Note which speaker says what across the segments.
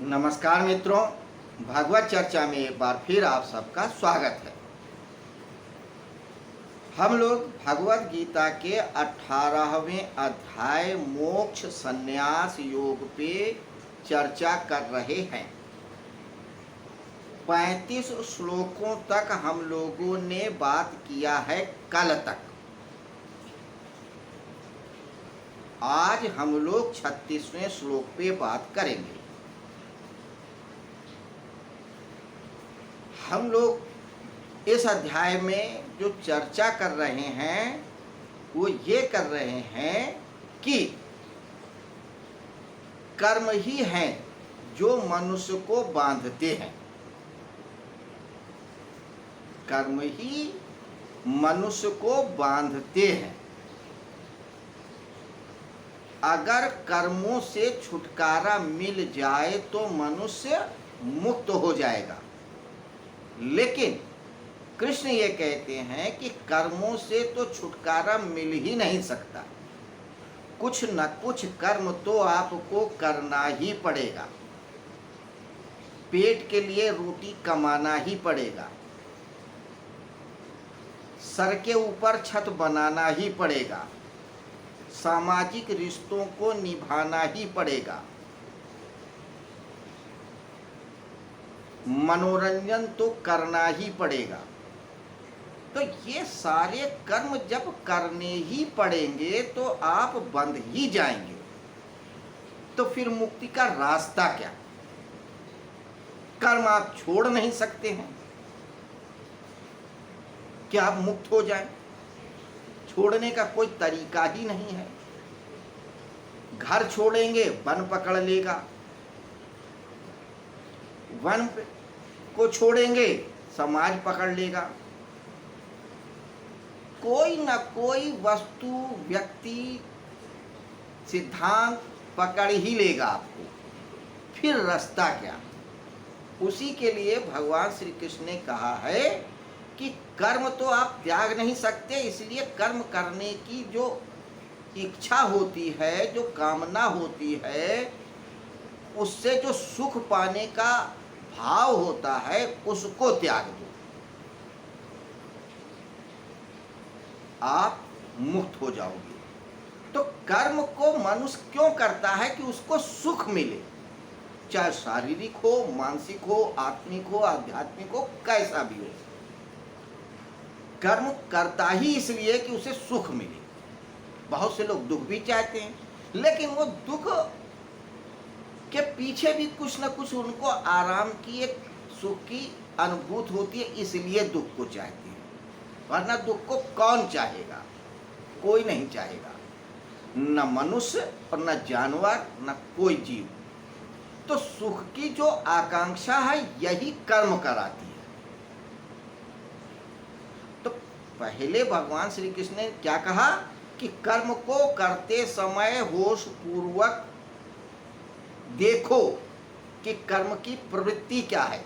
Speaker 1: नमस्कार मित्रों, भागवत चर्चा में एक बार फिर आप सबका स्वागत है। हम लोग भगवत गीता के 18वें अध्याय मोक्ष संन्यास योग पे चर्चा कर रहे हैं। 35 श्लोकों तक हम लोगों ने बात किया है कल तक। आज हम लोग 36वें श्लोक पे बात करेंगे। हम लोग इस अध्याय में जो चर्चा कर रहे हैं वो ये कर रहे हैं कि कर्म ही हैं जो मनुष्य को बांधते हैं। कर्म ही मनुष्य को बांधते हैं। अगर कर्मों से छुटकारा मिल जाए तो मनुष्य मुक्त हो जाएगा, लेकिन कृष्ण ये कहते हैं कि कर्मों से तो छुटकारा मिल ही नहीं सकता। कुछ न कुछ कर्म तो आपको करना ही पड़ेगा। पेट के लिए रोटी कमाना ही पड़ेगा, सर के ऊपर छत बनाना ही पड़ेगा, सामाजिक रिश्तों को निभाना ही पड़ेगा, मनोरंजन तो करना ही पड़ेगा। तो ये सारे कर्म जब करने ही पड़ेंगे तो आप बंध ही जाएंगे। तो फिर मुक्ति का रास्ता क्या? कर्म आप छोड़ नहीं सकते हैं। क्या आप मुक्त हो जाएं? छोड़ने का कोई तरीका ही नहीं है। घर छोड़ेंगे वन पकड़ लेगा, वन को छोड़ेंगे समाज पकड़ लेगा। कोई न कोई वस्तु, व्यक्ति, सिद्धांत पकड़ ही लेगा आपको। फिर रास्ता क्या? उसी के लिए भगवान श्री कृष्ण ने कहा है कि कर्म तो आप त्याग नहीं सकते, इसलिए कर्म करने की जो इच्छा होती है, जो कामना होती है, उससे जो सुख पाने का भाव होता है उसको त्याग दो, आप मुक्त हो जाओगे। तो कर्म को मनुष्य क्यों करता है? कि उसको सुख मिले, चाहे शारीरिक हो, मानसिक हो, आत्मिक हो, आध्यात्मिक हो, कैसा भी हो। कर्म करता ही इसलिए कि उसे सुख मिले। बहुत से लोग दुख भी चाहते हैं, लेकिन वो दुख के पीछे भी कुछ न कुछ उनको आराम की, एक सुख की अनुभूति होती है, इसलिए दुख को चाहते हैं। वरना दुख को कौन चाहेगा? कोई नहीं चाहेगा, न मनुष्य और न जानवर, न कोई जीव। तो सुख की जो आकांक्षा है यही कर्म कराती है। तो पहले भगवान श्री कृष्ण ने क्या कहा कि कर्म को करते समय होश पूर्वक देखो कि कर्म की प्रवृत्ति क्या है,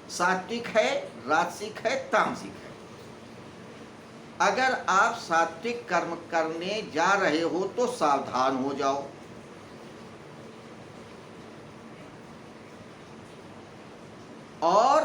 Speaker 1: सात्विक है, राजसिक है, तामसिक है। अगर आप सात्विक कर्म करने जा रहे हो तो सावधान हो जाओ। और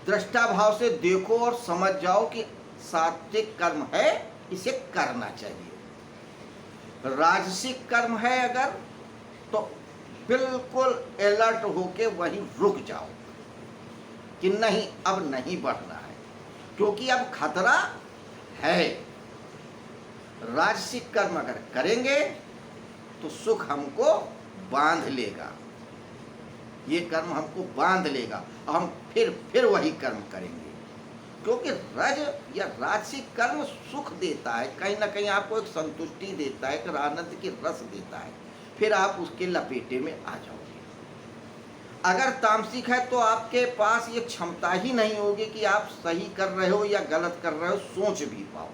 Speaker 1: दृष्टा भाव से देखो और समझ जाओ कि सात्विक कर्म है, इसे करना चाहिए। राजसिक कर्म है अगर, तो बिल्कुल अलर्ट होके वहीं रुक जाओ कि नहीं, अब नहीं बढ़ना है, क्योंकि अब खतरा है। राजसिक कर्म अगर करेंगे तो सुख हमको बांध लेगा, ये कर्म हमको बांध लेगा और हम फिर वही कर्म करेंगे। क्योंकि रज या राजसिक कर्म सुख देता है, कहीं ना कहीं आपको एक संतुष्टि देता है, एक आनंद की रस देता है, फिर आप उसके लपेटे में आ जाओगे। अगर तामसिक है तो आपके पास ये क्षमता ही नहीं होगी कि आप सही कर रहे हो या गलत कर रहे हो सोच भी पाओ,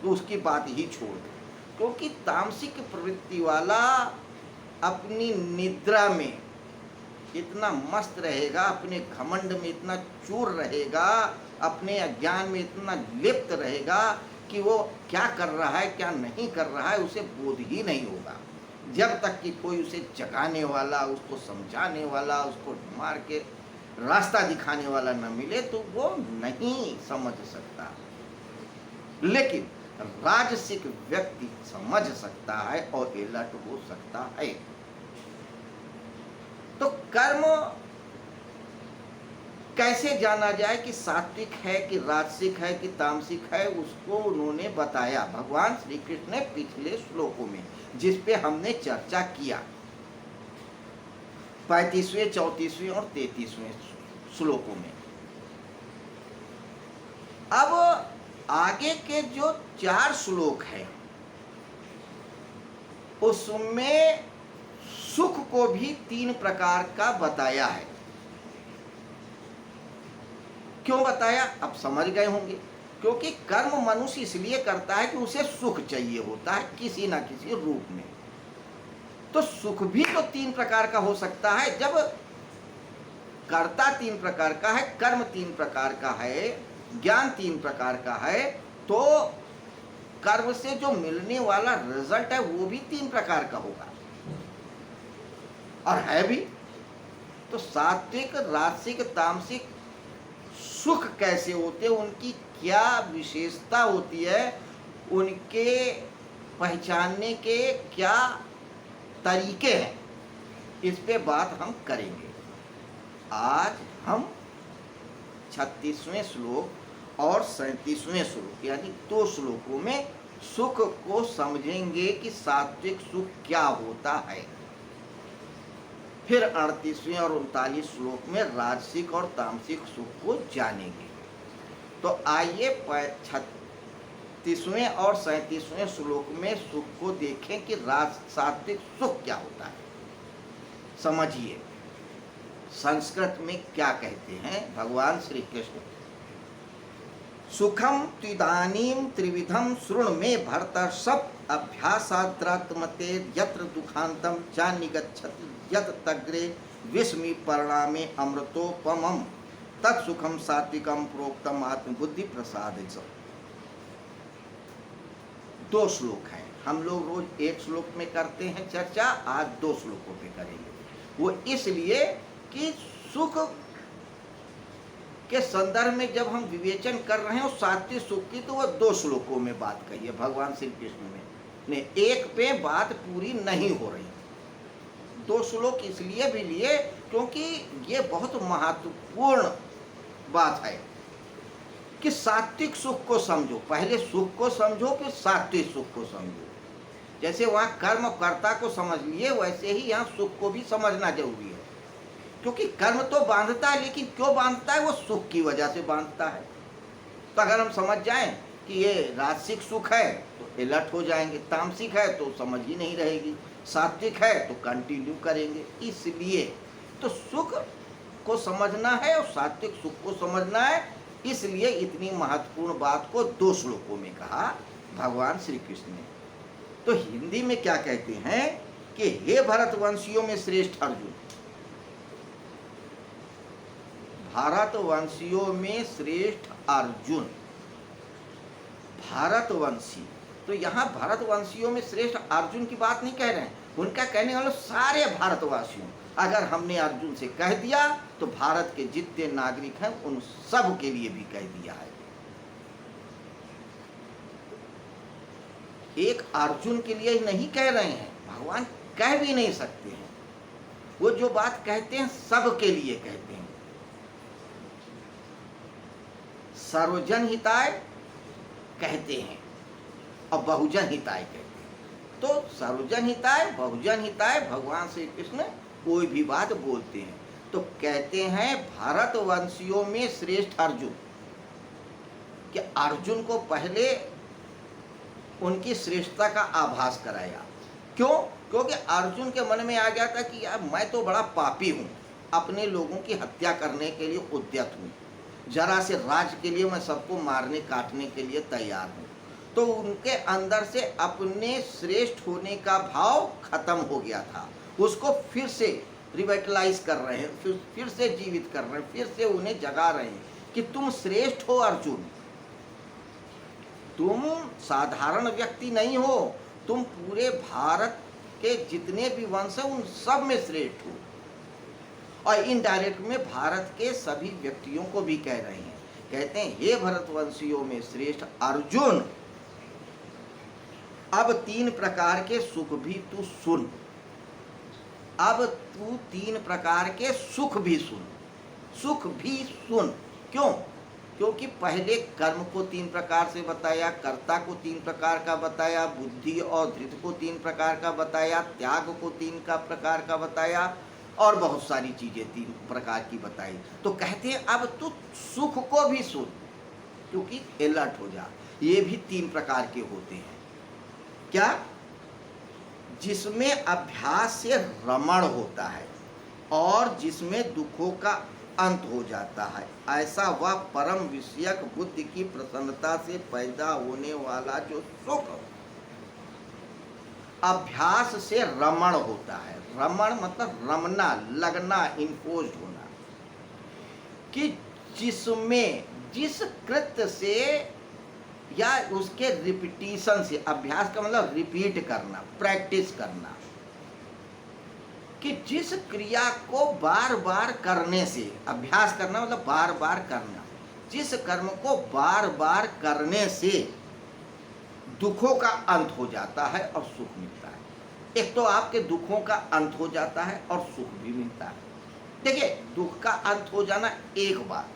Speaker 1: तो उसकी बात ही छोड़ दो। क्योंकि तामसिक प्रवृत्ति वाला अपनी निद्रा में इतना मस्त रहेगा, अपने घमंड में इतना चूर रहेगा, अपने अज्ञान में इतना लिप्त रहेगा कि वो क्या कर रहा है क्या नहीं कर रहा है उसे बोध ही नहीं होगा। जब तक कि कोई उसे जगाने वाला, उसको समझाने वाला, उसको मार के रास्ता दिखाने वाला न मिले तो वो नहीं समझ सकता। लेकिन राजसिक व्यक्ति समझ सकता है और अलर्ट हो सकता है। तो कर्म कैसे जाना जाए कि सात्विक है कि राजसिक है कि तामसिक है, उसको उन्होंने बताया भगवान श्री कृष्ण ने पिछले श्लोकों में, जिस पे हमने चर्चा किया 35वें, 34वें और 33वें श्लोकों में। अब आगे के जो 4 श्लोक हैं उसमें सुख को भी 3 प्रकार का बताया है। क्यों बताया अब समझ गए होंगे। क्योंकि कर्म मनुष्य इसलिए करता है कि उसे सुख चाहिए होता है किसी ना किसी रूप में। तो सुख भी तो 3 प्रकार का हो सकता है। जब कर्ता 3 प्रकार का है, कर्म 3 प्रकार का है, ज्ञान 3 प्रकार का है, तो कर्म से जो मिलने वाला रिजल्ट है वो भी 3 प्रकार का होगा और है भी। तो सात्विक, राजसिक, तामसिक सुख कैसे होते, उनकी क्या विशेषता होती है, उनके पहचानने के क्या तरीके हैं, इस पे बात हम करेंगे। आज हम 36वें श्लोक और 37वें श्लोक यानी 2 श्लोकों में सुख को समझेंगे कि सात्विक सुख क्या होता है। फिर 38वें और 39 श्लोक में राजसिक और तामसिक सुख को जानेंगे। तो आइए 36वें और 37वें श्लोक में सुख को देखें कि सात्विक सुख क्या होता है। समझिए संस्कृत में क्या कहते हैं भगवान श्री कृष्ण। सुखम त्विदानीम त्रिविधम शृणु मे भरतर्षभ अभ्यासाद्रात्मते यत्र दुखांतम चा निगच्छति यत तग्रे विस्मी परिणामे अमृतोपमम तत्सुखम सात्विकम प्रोक्तम आत्मबुद्धि प्रसादित। 2 श्लोक हैं। हम लोग रोज 1 श्लोक में करते हैं चर्चा, आज 2 श्लोकों पे करेंगे। वो इसलिए कि सुख के संदर्भ में जब हम विवेचन कर रहे हैं सात्विक सुख की, तो वह 2 श्लोकों में बात कही है भगवान श्री कृष्ण ने। एक पे बात पूरी नहीं हो रही। 2 श्लोक इसलिए भी लिए क्योंकि ये बहुत महत्वपूर्ण बात है कि सात्विक सुख को समझो। पहले सुख को समझो फिर सात्विक सुख को समझो। जैसे वहाँ कर्म कर्ता को समझ लिए, वैसे ही यहाँ सुख को भी समझना जरूरी है। क्योंकि कर्म तो बांधता है, लेकिन क्यों बांधता है, वो सुख की वजह से बांधता है। तो अगर हम समझ जाएं कि ये राजसिक सुख है तो अलर्ट हो जाएंगे, तामसिक है तो समझ ही नहीं रहेगी, सात्विक है तो कंटिन्यू करेंगे। इसलिए तो सुख को समझना है और सात्विक सुख को समझना है, इसलिए इतनी महत्वपूर्ण बात को 2 श्लोकों में कहा भगवान श्री कृष्ण ने। तो हिंदी में क्या कहते हैं कि हे भरतवंशियों में श्रेष्ठ अर्जुन। भारतवंशियों में श्रेष्ठ अर्जुन, भारतवंशी। तो यहाँ भारतवंशियों में श्रेष्ठ अर्जुन की बात नहीं कह रहे हैं, उनका कहने वाले सारे भारतवासियों। अगर हमने अर्जुन से कह दिया तो भारत के जितने नागरिक हैं उन सब के लिए भी कह दिया है। एक अर्जुन के लिए नहीं कह रहे हैं, भगवान कह भी नहीं सकते हैं। वो जो बात कहते हैं सब के लिए कहते हैं। सर्वजन हिताय कहते हैं और बहुजन हिताय कहते हैं। तो सर्वजन हिताय बहुजन हिताय भगवान श्री कृष्ण कोई भी बात बोलते हैं तो कहते हैं भारतवंशियों में श्रेष्ठ अर्जुन। कि अर्जुन को पहले उनकी श्रेष्ठता का आभास कराया। क्यों? क्योंकि अर्जुन के मन में आ गया था कि यार मैं तो बड़ा पापी हूँ, अपने लोगों की हत्या करने के लिए उद्यत हूँ, जरा से राज के लिए मैं सबको मारने काटने के लिए तैयार हूँ। तो उनके अंदर से अपने श्रेष्ठ होने का भाव खत्म हो गया था, उसको फिर से रिवाइटलाइज कर रहे हैं, फिर से जीवित कर रहे हैं, फिर से उन्हें जगा रहे हैं कि तुम श्रेष्ठ हो अर्जुन, तुम साधारण व्यक्ति नहीं हो, तुम पूरे भारत के जितने भी वंश हैं उन सब में श्रेष्ठ हूँ। और इनडायरेक्ट में भारत के सभी व्यक्तियों को भी कह रहे हैं, कहते हैं हे भरतवंशियों में श्रेष्ठ अर्जुन, अब 3 प्रकार के सुख भी तू सुन। अब तू 3 प्रकार के सुख भी सुन, सुख भी सुन। क्यों? क्योंकि पहले कर्म को 3 प्रकार से बताया, कर्ता को 3 प्रकार का बताया, बुद्धि और धृत को 3 प्रकार का बताया, त्याग को 3 प्रकार का बताया, और बहुत सारी चीजें 3 प्रकार की बताई। तो कहते हैं अब तू सुख को भी सुन, क्योंकि अलर्ट हो जा। ये भी 3 प्रकार के होते हैं। क्या? जिसमें अभ्यास से रमण होता है और जिसमें दुखों का अंत हो जाता है, ऐसा वह परम विषयक बुद्धि की प्रसन्नता से पैदा होने वाला जो सुख अभ्यास से रमण होता है। रमण मतलब रमना, लगना, इन्फोज होना, कि जिसमें जिस कृत्य से या उसके रिपीटिशन से, अभ्यास का मतलब रिपीट करना, प्रैक्टिस करना, कि जिस क्रिया को बार बार करने से, अभ्यास करना मतलब बार बार करना, जिस कर्म को बार बार करने से दुखों का अंत हो जाता है और सुख मिलता है। एक तो आपके दुखों का अंत हो जाता है और सुख भी मिलता है। देखिए, दुख का अंत हो जाना एक बात,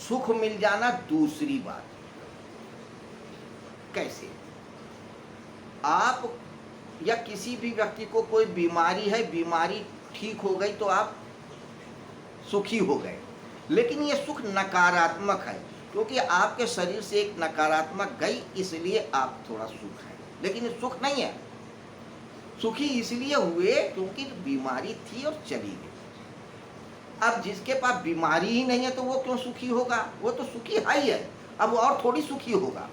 Speaker 1: सुख मिल जाना दूसरी बात। कैसे? आप या किसी भी व्यक्ति को कोई बीमारी है, बीमारी ठीक हो गई तो आप सुखी हो गए, लेकिन ये सुख नकारात्मक है, क्योंकि आपके शरीर से एक नकारात्मक गई, इसलिए आप थोड़ा सुख है, लेकिन ये सुख नहीं है। सुखी इसलिए हुए क्योंकि बीमारी थी और चली गई। अब जिसके पास बीमारी ही नहीं है तो वो क्यों सुखी होगा? वो तो सुखी है ही है, अब वो और थोड़ी सुखी होगा।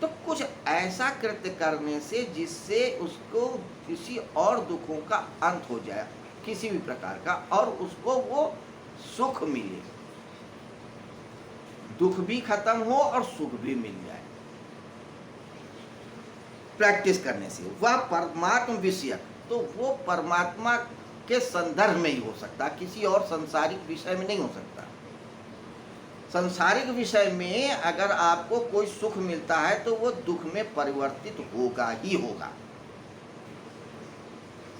Speaker 1: तो कुछ ऐसा कृत्य करने से जिससे उसको किसी और दुखों का अंत हो जाए, किसी भी प्रकार का, और उसको वो सुख मिले, दुख भी खत्म हो और सुख भी मिल जाए प्रैक्टिस करने से। वह परमात्म विषयक, तो वो परमात्मा के संदर्भ में ही हो सकता, किसी और सांसारिक विषय में नहीं हो सकता। सांसारिक विषय में अगर आपको कोई सुख मिलता है तो वो दुख में परिवर्तित होगा ही होगा।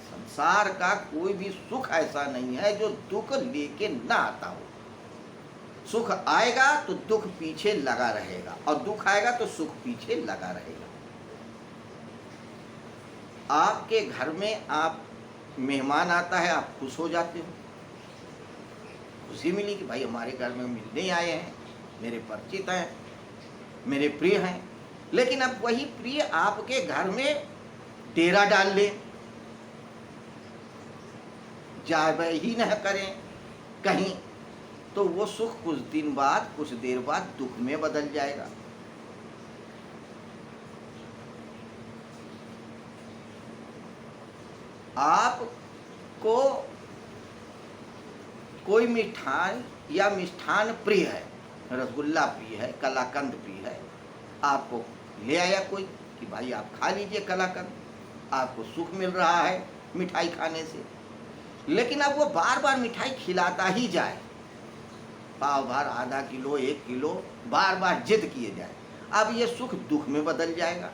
Speaker 1: संसार का कोई भी सुख ऐसा नहीं है जो दुख लेके ना आता हो। सुख आएगा तो दुख पीछे लगा रहेगा, और दुख आएगा तो सुख पीछे लगा रहेगा। आपके घर में आप मेहमान आता है, आप खुश हो जाते हो, खुशी मिली कि भाई हमारे घर में मिलने आए हैं, मेरे परिचित हैं, मेरे प्रिय हैं। लेकिन अब वही प्रिय आपके घर में डेरा डाल ले, जाए ही न करें कहीं, तो वो सुख कुछ दिन बाद, कुछ देर बाद दुख में बदल जाएगा। आपको कोई मिठाई या मिष्ठान प्रिय है, रसगुल्ला प्रिय है, कलाकंद प्रिय है, आपको ले आया कोई कि भाई आप खा लीजिए कलाकंद, आपको सुख मिल रहा है मिठाई खाने से। लेकिन अब वो बार बार मिठाई खिलाता ही जाए, पाव भर, आधा किलो, 1 किलो, बार बार जिद किए जाए, अब ये सुख दुख में बदल जाएगा।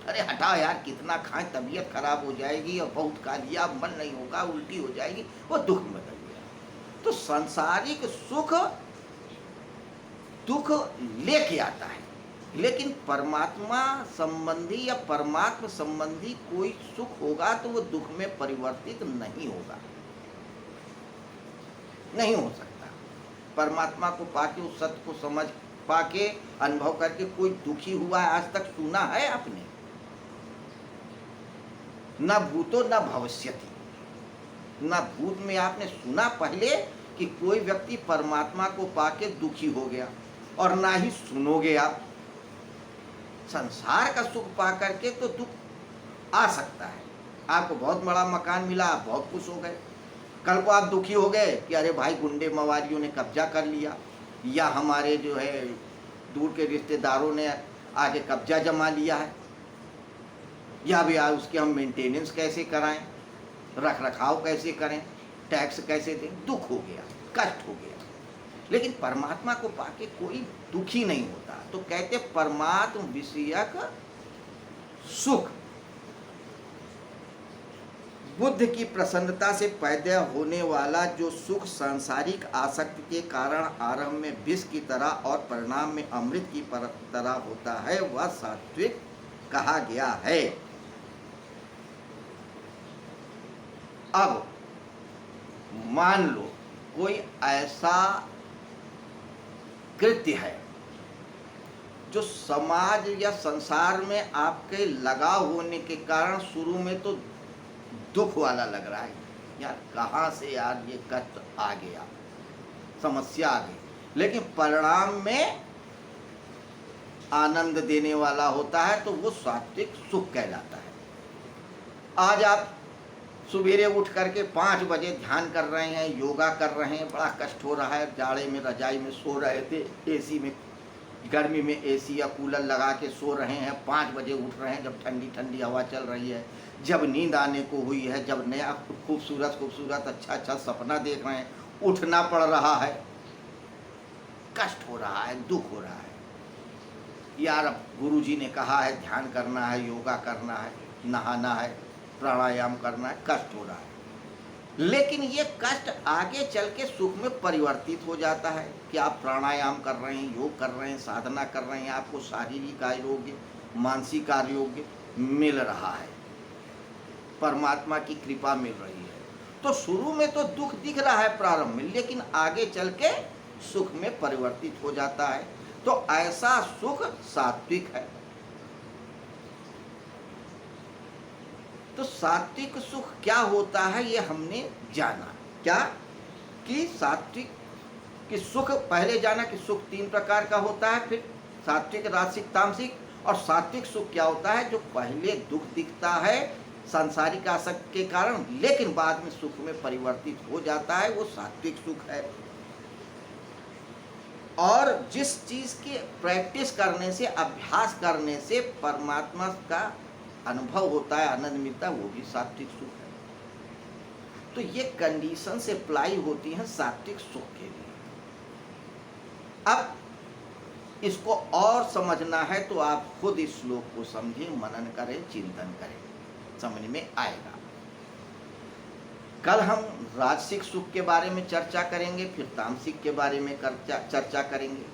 Speaker 1: अरे हटाओ यार, कितना खाएं, तबीयत खराब हो जाएगी, और बहुत खा लिया, मन नहीं होगा, उल्टी हो जाएगी, वो दुख में बदल जाएगा। तो सांसारिक सुख दुख लेके आता है, लेकिन परमात्मा संबंधी या परमात्मा संबंधी कोई सुख होगा तो वो दुख में परिवर्तित नहीं होगा, नहीं हो सकता। परमात्मा को पाके, उस सत्य को समझ पाके, अनुभव करके कोई दुखी हुआ है आज तक सुना है आपने? न भूतो न भविष्यति, न भूत में आपने सुना पहले कि कोई व्यक्ति परमात्मा को पाके दुखी हो गया, और ना ही सुनोगे आप। संसार का सुख पा करके तो दुख आ सकता है। आपको बहुत बड़ा मकान मिला, आप बहुत खुश हो गए, कल को आप दुखी हो गए कि अरे भाई गुंडे मवालियों ने कब्जा कर लिया, या हमारे जो है दूर के रिश्तेदारों ने आगे कब्जा जमा लिया है, या भी उसकी हम मेंटेनेंस कैसे कराएं, रख रखाव कैसे करें, टैक्स कैसे दें। दुख हो गया, कष्ट हो गया। लेकिन परमात्मा को पाके कोई दुखी नहीं होता। तो कहते परमात्म विषयक सुख बुद्ध की प्रसन्नता से पैदा होने वाला जो सुख सांसारिक आसक्ति के कारण आरंभ में विष की तरह और परिणाम में अमृत की तरह होता है, वह सात्विक कहा गया है। अब मान लो कोई ऐसा कृत्य है जो समाज या संसार में आपके लगाव होने के कारण शुरू में तो दुख वाला लग रहा है, यार कहाँ से यार ये कष्ट आ गया, समस्या आ गई, लेकिन परिणाम में आनंद देने वाला होता है, तो वो सात्विक सुख कहलाता है। आज आप सवेरे उठ करके 5 बजे ध्यान कर रहे हैं, योगा कर रहे हैं, बड़ा कष्ट हो रहा है, जाड़े में रजाई में सो रहे थे, एसी में, गर्मी में एसी या कूलर लगा के सो रहे हैं, 5 बजे उठ रहे हैं जब ठंडी ठंडी हवा चल रही है, जब नींद आने को हुई है, जब नया खूबसूरत खूबसूरत अच्छा अच्छा सपना देख रहे हैं, उठना पड़ रहा है, कष्ट हो रहा है, दुख हो रहा है। यार अब गुरुजी ने कहा है ध्यान करना है, योगा करना है, नहाना है, प्राणायाम करना है, कष्ट हो रहा है। लेकिन ये कष्ट आगे चल के सुख में परिवर्तित हो जाता है कि आप प्राणायाम कर रहे हैं, योग कर रहे हैं, साधना कर रहे हैं, आपको शारीरिक आरोग्य, मानसिक आरोग्य मिल रहा है, परमात्मा की कृपा मिल रही है। तो शुरू में तो दुख दिख रहा है प्रारंभ में, लेकिन आगे चल के सुख में परिवर्तित हो जाता है। तो ऐसा सुख सात्विक है। तो सात्विक सुख क्या होता है ये हमने जाना, क्या कि सात्विक कि सुख पहले जाना कि सुख 3 प्रकार का होता है, फिर सात्विक, राजसिक, तामसिक। और सात्विक सुख क्या होता है, जो पहले दुख दिखता है सांसारिक आसक्ति के कारण, लेकिन बाद में सुख में परिवर्तित हो जाता है, वो सात्विक सुख है। और जिस चीज की प्रैक्टिस करने से, अभ्यास करने से परमात्मा का अनुभव होता है, आनंद मिलता है, वो भी सात्विक सुख है। तो ये कंडीशन से अप्लाई होती है सात्विक सुख के लिए। अब इसको और समझना है तो आप खुद इस श्लोक को समझें, मनन करें, चिंतन करें, समझ में आएगा। कल हम राजसिक सुख के बारे में चर्चा करेंगे, फिर तामसिक के बारे में चर्चा करेंगे।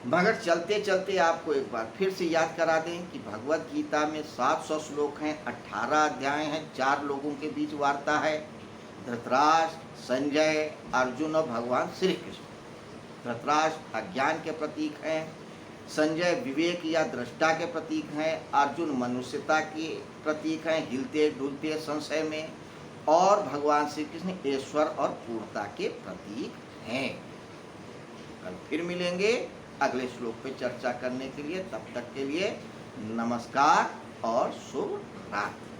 Speaker 1: मगर चलते चलते आपको एक बार फिर से याद करा दें कि भगवत गीता में 700 श्लोक हैं, 18 अध्याय हैं, 4 लोगों के बीच वार्ता है, धृतराष्ट्र, संजय, अर्जुन और भगवान श्री कृष्ण। धृतराष्ट्र अज्ञान के प्रतीक हैं, संजय विवेक या दृष्टा के प्रतीक हैं, अर्जुन मनुष्यता के प्रतीक हैं, हिलते डुलते संशय में, और भगवान श्री कृष्ण ईश्वर और पूर्णता के प्रतीक हैं। कल फिर मिलेंगे अगले श्लोक पे चर्चा करने के लिए। तब तक के लिए नमस्कार और शुभ रात्रि।